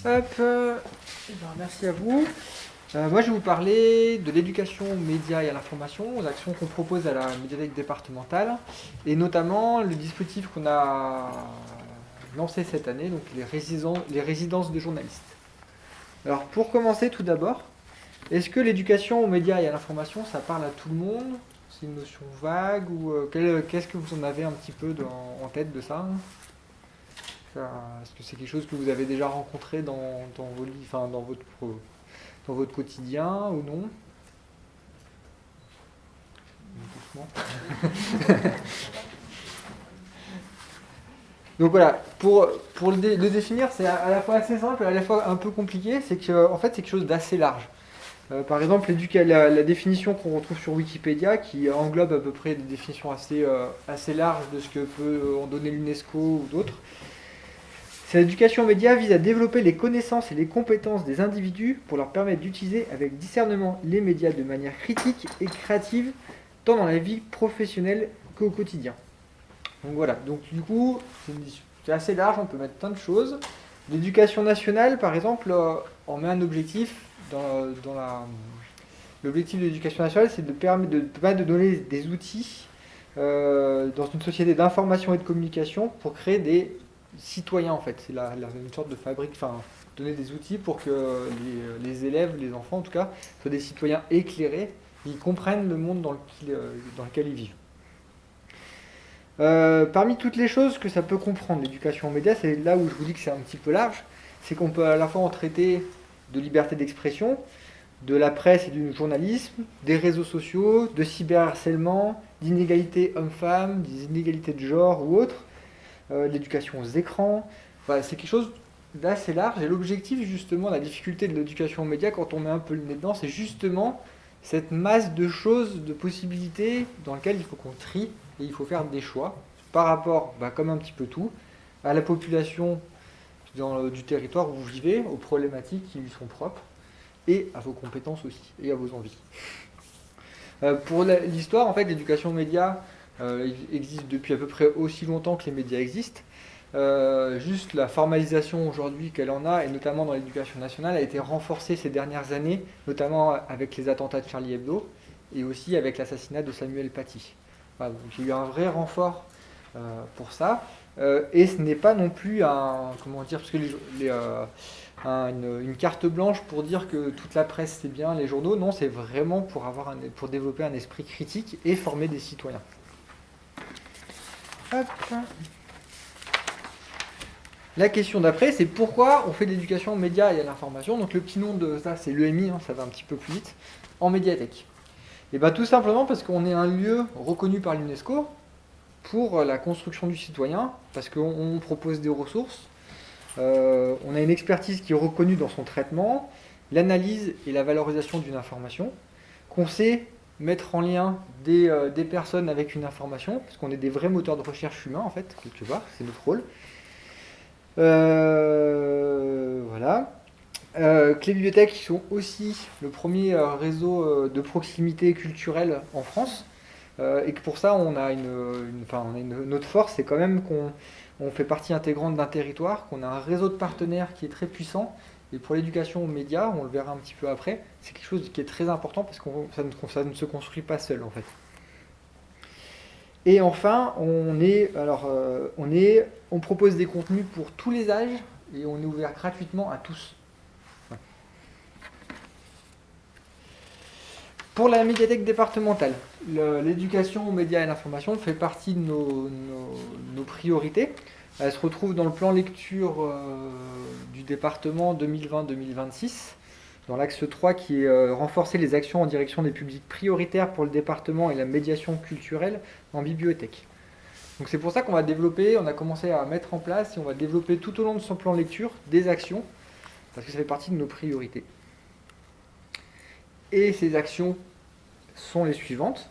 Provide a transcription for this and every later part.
Hop, merci à vous. Moi, je vais vous parler de l'éducation aux médias et à l'information, aux actions qu'on propose à la médiathèque départementale, et notamment le dispositif qu'on a lancé cette année, donc les résidences de journalistes. Alors, pour commencer, tout d'abord, est-ce que l'éducation aux médias et à l'information, ça parle à tout le monde? C'est une notion vague ou qu'est-ce que vous en avez un petit peu en tête de ça? Est-ce que c'est quelque chose que vous avez déjà rencontré dans vos livres, enfin, dans votre quotidien ou non? Doucement. Donc voilà, pour le définir, c'est à la fois assez simple et à la fois un peu compliqué. C'est que, en fait, c'est quelque chose d'assez large. Par exemple, la définition qu'on retrouve sur Wikipédia, qui englobe à peu près des définitions assez larges de ce que peut en donner l'UNESCO ou d'autres. Cette éducation aux médias vise à développer les connaissances et les compétences des individus pour leur permettre d'utiliser avec discernement les médias de manière critique et créative, tant dans la vie professionnelle qu'au quotidien. Donc voilà, donc du coup, c'est assez large, on peut mettre plein de choses. L'éducation nationale, par exemple, on met un objectif l'objectif de l'éducation nationale, c'est de permettre de donner des outils dans une société d'information et de communication pour créer des citoyens, en fait. C'est une sorte de fabrique, enfin, donner des outils pour que les élèves, les enfants en tout cas, soient des citoyens éclairés, ils comprennent le monde dans lequel ils vivent. Parmi toutes les choses que ça peut comprendre, l'éducation aux médias, c'est là où je vous dis que c'est un petit peu large, c'est qu'on peut à la fois en traiter de liberté d'expression, de la presse et du journalisme, des réseaux sociaux, de cyberharcèlement, d'inégalités hommes-femmes, des inégalités de genre ou autres, l'éducation aux écrans. Voilà, c'est quelque chose d'assez large. Et l'objectif, justement, la difficulté de l'éducation aux médias, quand on met un peu le nez dedans, c'est justement cette masse de choses, de possibilités dans lesquelles il faut qu'on trie et il faut faire des choix par rapport, comme un petit peu tout, à la population du territoire où vous vivez, aux problématiques qui lui sont propres et à vos compétences aussi et à vos envies. Pour l'histoire, en fait, l'éducation aux médias existe depuis à peu près aussi longtemps que les médias existent. Juste la formalisation aujourd'hui qu'elle en a, et notamment dans l'éducation nationale, a été renforcée ces dernières années, notamment avec les attentats de Charlie Hebdo et aussi avec l'assassinat de Samuel Paty. Voilà, donc il y a eu un vrai renfort pour ça. Et ce n'est pas non plus parce que une carte blanche pour dire que toute la presse c'est bien, les journaux, non, c'est vraiment pour développer un esprit critique et former des citoyens. Hop. La question d'après, c'est pourquoi on fait de l'éducation aux médias et à l'information. Donc le petit nom de ça, c'est l'EMI, ça va un petit peu plus vite, en médiathèque. Et bien tout simplement parce qu'on est un lieu reconnu par l'UNESCO pour la construction du citoyen, parce qu'on propose des ressources, on a une expertise qui est reconnue dans son traitement, l'analyse et la valorisation d'une information, qu'on sait mettre en lien des personnes avec une information, parce qu'on est des vrais moteurs de recherche humains en fait, quelque part, c'est notre rôle. Voilà. Que les bibliothèques sont aussi le premier réseau de proximité culturelle en France. Et que pour ça, on a notre force, c'est quand même qu'on fait partie intégrante d'un territoire, qu'on a un réseau de partenaires qui est très puissant. Et pour l'éducation aux médias, on le verra un petit peu après, c'est quelque chose qui est très important parce que ça ne se construit pas seul en fait. Et enfin, on propose des contenus pour tous les âges et on est ouvert gratuitement à tous. Ouais. Pour la médiathèque départementale, l'éducation aux médias et à l'information fait partie de nos priorités. Elle se retrouve dans le plan lecture du département 2020-2026, dans l'axe 3 qui est renforcer les actions en direction des publics prioritaires pour le département et la médiation culturelle en bibliothèque. Donc c'est pour ça qu'on va développer, on a commencé à mettre en place et on va développer tout au long de son plan lecture des actions, parce que ça fait partie de nos priorités. Et ces actions sont les suivantes.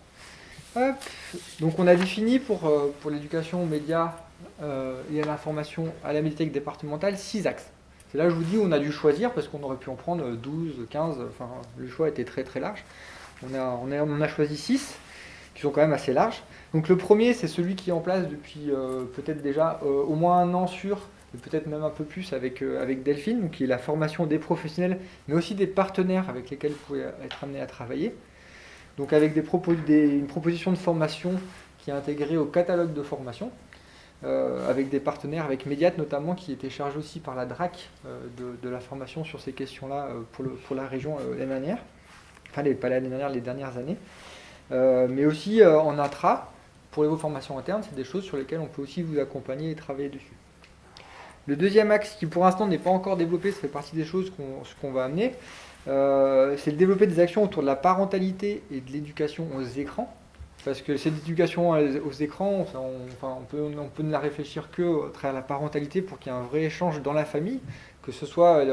Hop. Donc on a défini pour l'éducation aux médias et à l'information à la médiathèque départementale 6 axes. C'est là que je vous dis on a dû choisir parce qu'on aurait pu en prendre 12, 15, enfin le choix était très très large. On a choisi 6 qui sont quand même assez larges. Donc le premier c'est celui qui est en place depuis peut-être déjà au moins un an sûr et peut-être même un peu plus avec Delphine, donc qui est la formation des professionnels, mais aussi des partenaires avec lesquels vous pouvez être amené à travailler. Donc avec une proposition de formation qui est intégrée au catalogue de formation, avec des partenaires, avec Médiat notamment, qui était chargé aussi par la DRAC de la formation sur ces questions-là pour la région l'année dernière. Enfin, pas l'année dernière, les dernières années. Mais aussi en intra, pour vos formations internes, c'est des choses sur lesquelles on peut aussi vous accompagner et travailler dessus. Le deuxième axe, qui pour l'instant n'est pas encore développé, ça fait partie des choses qu'on va amener, c'est de développer des actions autour de la parentalité et de l'éducation aux écrans. Parce que cette éducation aux écrans, on peut ne la réfléchir que à travers la parentalité pour qu'il y ait un vrai échange dans la famille, que ce soit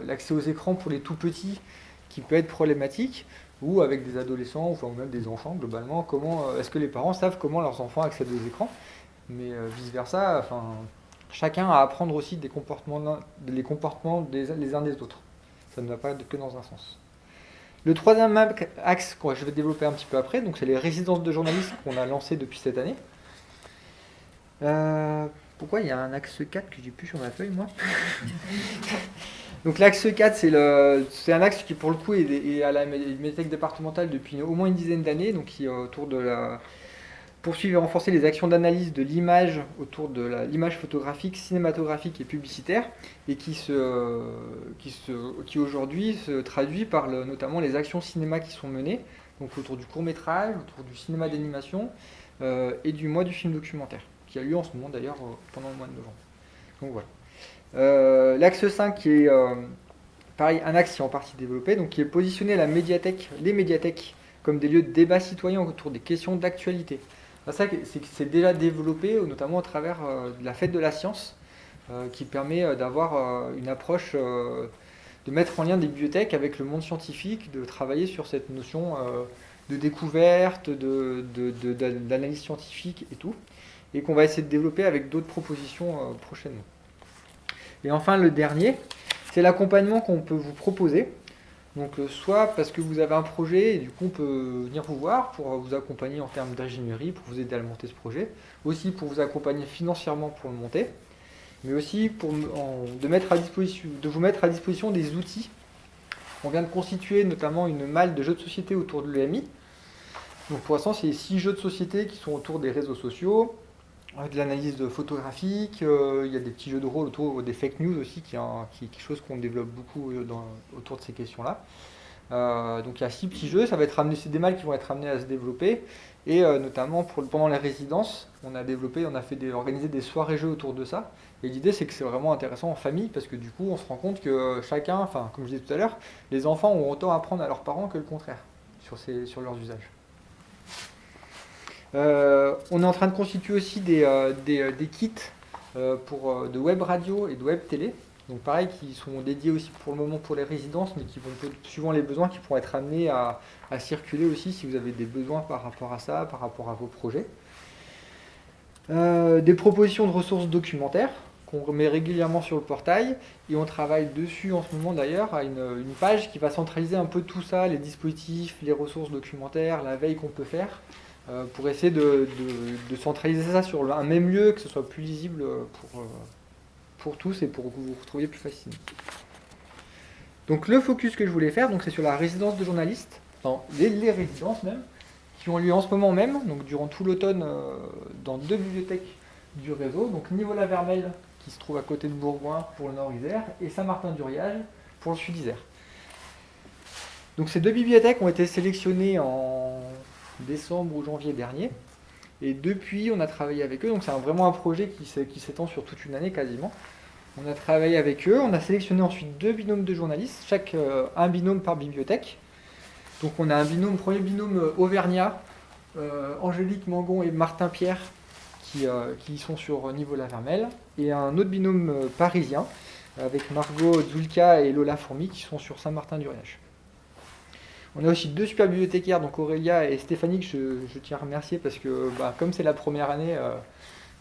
l'accès aux écrans pour les tout petits qui peut être problématique, ou avec des adolescents, ou même des enfants globalement, est-ce que les parents savent comment leurs enfants accèdent aux écrans, mais vice-versa, chacun à apprendre aussi les comportements les uns des autres. Ça ne va pas que dans un sens. Le troisième axe que je vais développer un petit peu après, donc c'est les résidences de journalistes qu'on a lancées depuis cette année. Pourquoi il y a un axe 4 que j'ai plus sur ma feuille, moi? Donc l'axe 4, c'est un axe qui pour le coup est à la médiathèque départementale depuis au moins une dizaine d'années, donc qui est autour de la poursuivre et renforcer les actions d'analyse de l'image autour de l'image photographique, cinématographique et publicitaire, et qui aujourd'hui se traduit par notamment les actions cinéma qui sont menées, donc autour du court-métrage, autour du cinéma d'animation et du mois du film documentaire, qui a lieu en ce moment d'ailleurs pendant le mois de novembre. Donc voilà. L'axe 5 qui est pareil, un axe qui est en partie développé, donc qui est positionner les médiathèques comme des lieux de débat citoyen autour des questions d'actualité. Ça, c'est déjà développé, notamment à travers de la fête de la science, qui permet d'avoir une approche, de mettre en lien des bibliothèques avec le monde scientifique, de travailler sur cette notion de découverte, d'analyse scientifique et tout, et qu'on va essayer de développer avec d'autres propositions prochainement. Et enfin, le dernier, c'est l'accompagnement qu'on peut vous proposer. Donc soit parce que vous avez un projet et du coup on peut venir vous voir pour vous accompagner en termes d'ingénierie, pour vous aider à le monter ce projet, aussi pour vous accompagner financièrement pour le monter, mais aussi de vous mettre à disposition des outils. On vient de constituer notamment une malle de jeux de société autour de l'EMI. Donc pour l'instant c'est 6 jeux de société qui sont autour des réseaux sociaux, de l'analyse photographique, il y a des petits jeux de rôle autour des fake news aussi, qui est quelque chose qu'on développe beaucoup autour de ces questions-là. Donc il y a 6 petits jeux, c'est des malles qui vont être amenés à se développer, et notamment pendant les résidences, on a organisé des soirées jeux autour de ça, et l'idée c'est que c'est vraiment intéressant en famille, parce que du coup on se rend compte que chacun, comme je disais tout à l'heure, les enfants ont autant à apprendre à leurs parents que le contraire, sur leurs usages. On est en train de constituer aussi des kits de web radio et de web télé. Donc pareil, qui sont dédiés aussi pour le moment pour les résidences, mais qui vont, suivant les besoins, qui pourront être amenés à circuler aussi si vous avez des besoins par rapport à ça, par rapport à vos projets. Des propositions de ressources documentaires qu'on met régulièrement sur le portail, et on travaille dessus en ce moment d'ailleurs à une page qui va centraliser un peu tout ça, les dispositifs, les ressources documentaires, la veille qu'on peut faire, pour essayer de centraliser ça sur un même lieu, que ce soit plus lisible pour tous et pour que vous vous retrouviez plus facilement. Donc le focus que je voulais faire, c'est sur la résidence de journalistes, les résidences même, qui ont lieu en ce moment même, donc durant tout l'automne, dans 2 bibliothèques du réseau, donc Niveau-la-Vermelle, qui se trouve à côté de Bourgoin pour le Nord-Isère, et Saint-Martin-du-Riage pour le Sud-Isère. Donc ces 2 bibliothèques ont été sélectionnées en décembre ou janvier dernier, et depuis on a travaillé avec eux, donc c'est vraiment un projet qui s'étend sur toute une année quasiment. On a travaillé avec eux, on a sélectionné ensuite 2 binômes de journalistes, un binôme par bibliothèque. Donc on a premier binôme auvergnat, Angélique Mangon et Martin Pierre, qui sont sur Niveau-la-Vermelle, et un autre binôme parisien, avec Margot Zulka et Lola Fourmi, qui sont sur Saint-Martin-du-Riage. On a aussi 2 super bibliothécaires, donc Aurélia et Stéphanie, que je tiens à remercier, parce que comme c'est la première année,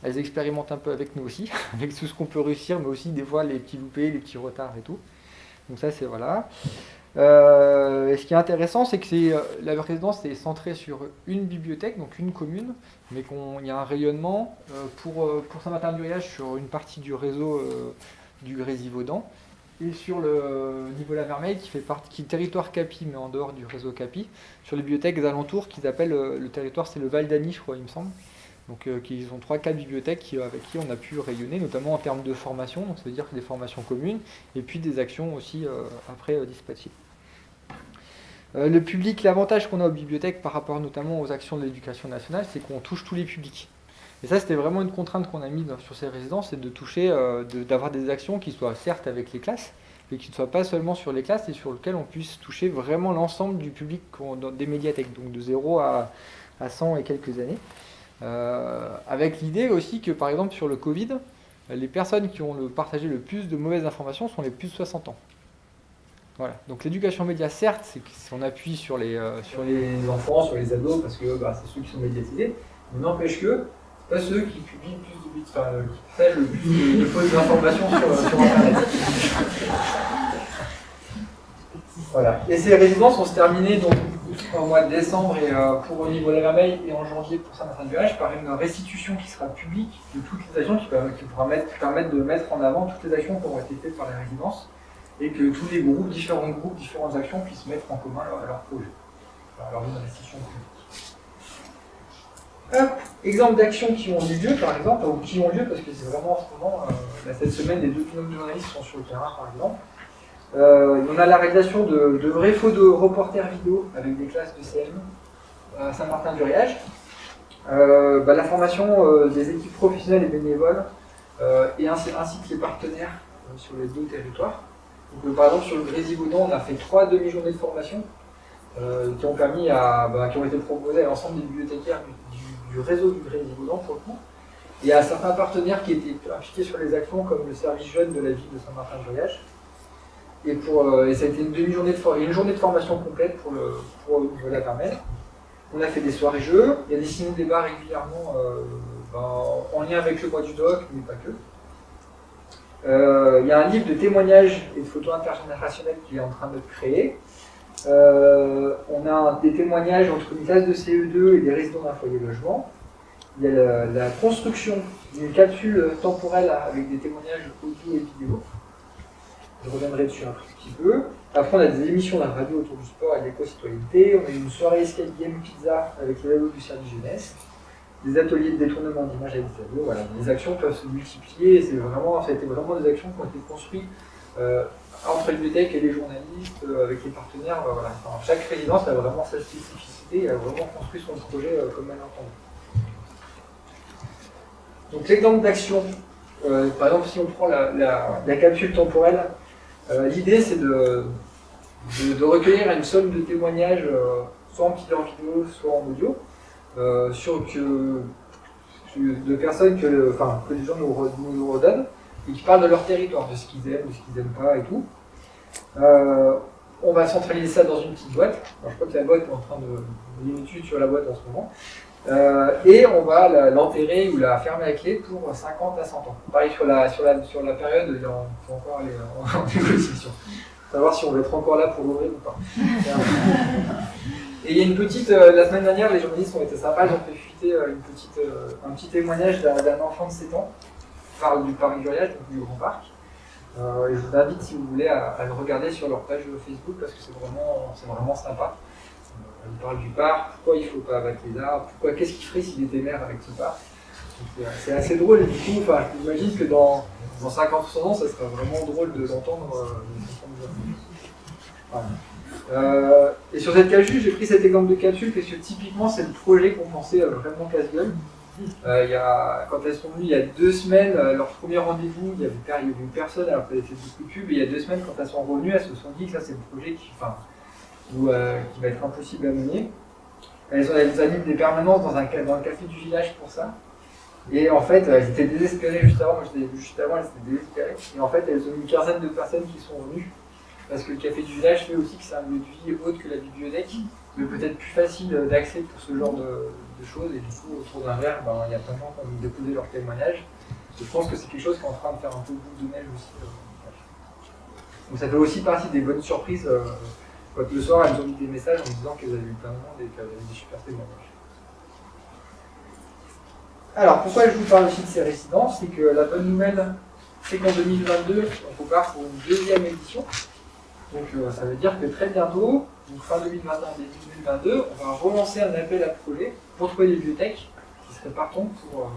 elles expérimentent un peu avec nous aussi, avec tout ce qu'on peut réussir, mais aussi des fois les petits loupés, les petits retards et tout. Donc ça, c'est voilà. Et ce qui est intéressant, c'est que la résidence est centrée sur une bibliothèque, donc une commune, mais qu'il y a un rayonnement pour Saint-Martin-du-Riage sur une partie du réseau du Grésivaudan, et sur le niveau La Vermeille, qui fait partie, qui est territoire CAPI, mais en dehors du réseau CAPI, sur les bibliothèques alentours, qu'ils appellent le territoire, c'est le Val d'Any, je crois, il me semble. Donc, ils ont 3-4 bibliothèques avec qui on a pu rayonner, notamment en termes de formation, donc ça veut dire des formations communes, et puis des actions aussi après dispatchées. Le public, l'avantage qu'on a aux bibliothèques par rapport notamment aux actions de l'éducation nationale, c'est qu'on touche tous les publics. Et ça, c'était vraiment une contrainte qu'on a mise sur ces résidences, c'est de toucher, d'avoir des actions qui soient certes avec les classes, mais qui ne soient pas seulement sur les classes et sur lesquelles on puisse toucher vraiment l'ensemble du public des médiathèques, donc de 0 à 100 et quelques années. Avec l'idée aussi que, par exemple, sur le Covid, les personnes qui ont partagé le plus de mauvaises informations sont les plus de 60 ans. Voilà. Donc l'éducation média, certes, c'est qu'on appuie sur les enfants, sur les ados, parce que c'est ceux qui sont médiatisés, mais n'empêche que c'est pas ceux qui publient plus de qui partagent le plus de fausses informations sur Internet. Voilà. Et ces résidences vont se terminer donc, au mois de décembre et pour au niveau de la Vermeille et en janvier pour Saint-Martin-du-Riage par une restitution qui sera publique de toutes les actions qui permettent de mettre en avant toutes les actions qui auront été faites par les résidences et que tous les différentes actions puissent mettre en commun leur projet. Alors une restitution publique. Exemple d'actions qui ont eu lieu par exemple, ou qui ont lieu parce que c'est vraiment en ce moment, cette semaine les 2 binômes de journalistes sont sur le terrain par exemple. On a la réalisation de vrais faux de reporters vidéo avec des classes de CM à Saint-Martin-du-Riage. La formation des équipes professionnelles et bénévoles et ainsi que les partenaires sur les 2 territoires. Donc, par exemple sur le Grésivaudan, on a fait 3 demi-journées de formation qui ont été proposées à l'ensemble des bibliothécaires du réseau du Grésivaudan pour le coup, et à certains partenaires qui étaient impliqués sur les actions comme le service jeune de la ville de Saint-Martin-du-Riage. Et ça a été une journée de formation complète pour la Vermeille. On a fait des soirées jeux, il y a des ciné-débats régulièrement en lien avec le mois du doc, mais pas que. Il y a un livre de témoignages et de photos intergénérationnelles qui est en train d'être créé. On a des témoignages entre une classe de CE2 et des résidents d'un foyer logement. Il y a la construction d'une capsule temporelle avec des témoignages audio et vidéo. Je reviendrai dessus un petit peu. Après, on a des émissions de la radio autour du sport et de l'éco-citoyenneté. On a une soirée escape game pizza avec les ados du service jeunesse. Des ateliers de détournement d'images avec des ados. Voilà. Les actions peuvent se multiplier. Ça a été vraiment des actions qui ont été construites entre les bibliothèques et les journalistes, avec les partenaires. Voilà. Enfin, chaque résidence a vraiment sa spécificité et a vraiment construit son projet comme elle entend. Donc, l'exemple d'action, par exemple, si on prend la capsule temporelle, l'idée c'est de recueillir une somme de témoignages, soit en vidéo, soit en audio, de personnes que les gens nous redonnent et qui parlent de leur territoire, de ce qu'ils aiment, de ce qu'ils n'aiment pas et tout. On va centraliser ça dans une petite boîte. Alors, je crois que la boîte est en train de une étude sur la boîte en ce moment. Et on va l'enterrer ou la fermer à clé pour 50 à 100 ans. Pareil sur la période, il faut encore aller en négociation. Savoir si on va être encore là pour l'ouvrir ou pas. Et il y a une petite, la semaine dernière, les journalistes ont été sympas, ils ont fait fuiter un petit témoignage d'un enfant de 7 ans qui parle du parc du Riage, donc du Grand Parc. Et je vous invite, si vous voulez, à le regarder sur leur page Facebook parce que c'est vraiment sympa. Il parle du parc, pourquoi il ne faut pas abattre les arbres, qu'est-ce qu'il ferait s'il était maire avec ce parc. C'est assez drôle et du coup, j'imagine que dans 50 ou 100 ans, ça sera vraiment drôle de l'entendre. Voilà. Et sur cette capsule, j'ai pris cet exemple de capsule parce que typiquement, c'est le projet qu'on pensait vraiment casse-gueule. Quand elles sont venues il y a 2 semaines, leur premier rendez-vous, il y avait une personne, alors qu'elle avait fait beaucoup de pubs, et il y a 2 semaines, quand elles sont revenues, elles se sont dit que ça, c'est le projet qui va être impossible à mener. Elles animent des permanences dans le café du village pour ça. Et en fait, elles étaient désespérées juste avant. Moi, je les ai vues juste avant, elles étaient désespérées. Et en fait, elles ont une quinzaine de personnes qui sont venues. Parce que le café du village fait aussi que c'est un lieu de vie autre que la bibliothèque, mais peut-être plus facile d'accès pour ce genre de choses. Et du coup, autour d'un verre, il y a plein de gens qui ont déposé leur témoignage. Je pense que c'est quelque chose qui est en train de faire un peu boule de neige aussi. Donc ça fait aussi partie des bonnes surprises quand le soir elles ont mis des messages en me disant qu'elles avaient eu plein de monde et qu'elles avaient des super témoignages. Alors pourquoi je vous parle aussi de ces résidences, c'est que la bonne nouvelle, c'est qu'en 2022, on repart pour une deuxième édition. Donc ça veut dire que très bientôt, donc fin 2021, début 2022, on va relancer un appel à projet pour trouver des bibliothèques qui seraient partantes pour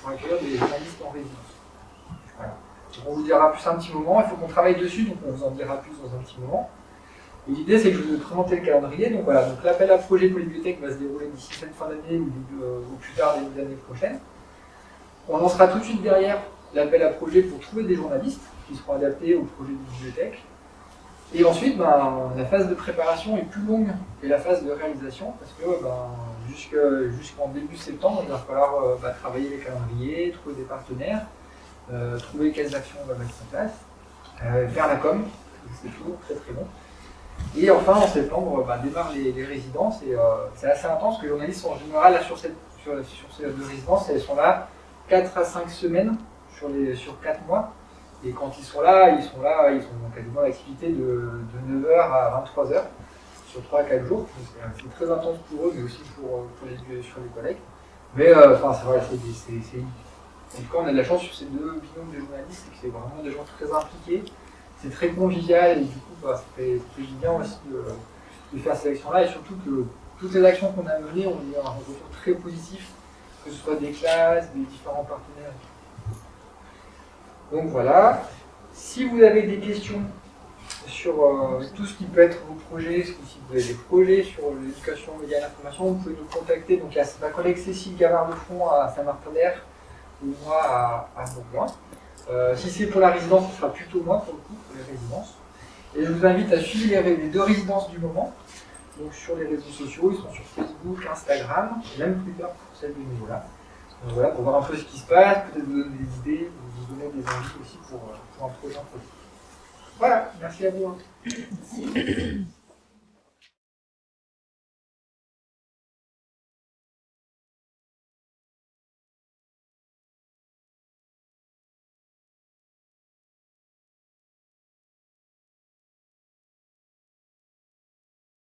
accueillir des journalistes en résidence. Voilà. Donc on vous dira plus un petit moment, il faut qu'on travaille dessus, donc on vous en dira plus dans un petit moment. Et l'idée c'est que je vais vous présenter le calendrier. Donc voilà, donc l'appel à projet pour les bibliothèques va se dérouler d'ici cette fin d'année ou plus tard début d'année prochaine. On lancera tout de suite derrière l'appel à projet pour trouver des journalistes qui seront adaptés au projet de bibliothèque. Et ensuite, la phase de préparation est plus longue que la phase de réalisation parce que jusqu'en début septembre, il va falloir travailler les calendriers, trouver des partenaires, trouver quelles actions on va mettre en place, faire la com, c'est toujours très très long. Et enfin, en septembre, démarrent les résidences et c'est assez intense que les journalistes sont en général là, sur ces deux résidences, elles sont là 4 à 5 semaines sur 4 mois. Et quand ils sont là, ils sont quasiment à l'activité de 9h à 23h sur 3 à 4 jours. C'est très intense pour eux, mais aussi pour les collègues. Mais c'est vrai, en tout cas, on a de la chance sur ces deux binômes de journalistes, c'est que c'est vraiment des gens très impliqués. C'est très convivial et du coup, ça fait bien aussi de faire ces actions-là. Et surtout que toutes les actions qu'on a menées ont eu un retour très positif, que ce soit des classes, des différents partenaires. Donc voilà, si vous avez des questions sur tout ce qui peut être vos projets, si vous avez des projets sur l'éducation, médias et l'information, vous pouvez nous contacter. Donc il y a ma collègue Cécile Gavard-Lefond à Saint-Martin-d'Air ou moi à Bourgoin. Si c'est pour la résidence, ce sera plutôt moi pour le coup, pour les résidences. Et je vous invite à suivre les deux résidences du moment. Donc sur les réseaux sociaux, ils sont sur Facebook, Instagram, même Twitter pour celles de niveau-là. Donc voilà, pour voir un peu ce qui se passe, peut-être vous donner des idées, vous donner des envies aussi pour un prochain projet. Voilà, merci à vous. Merci.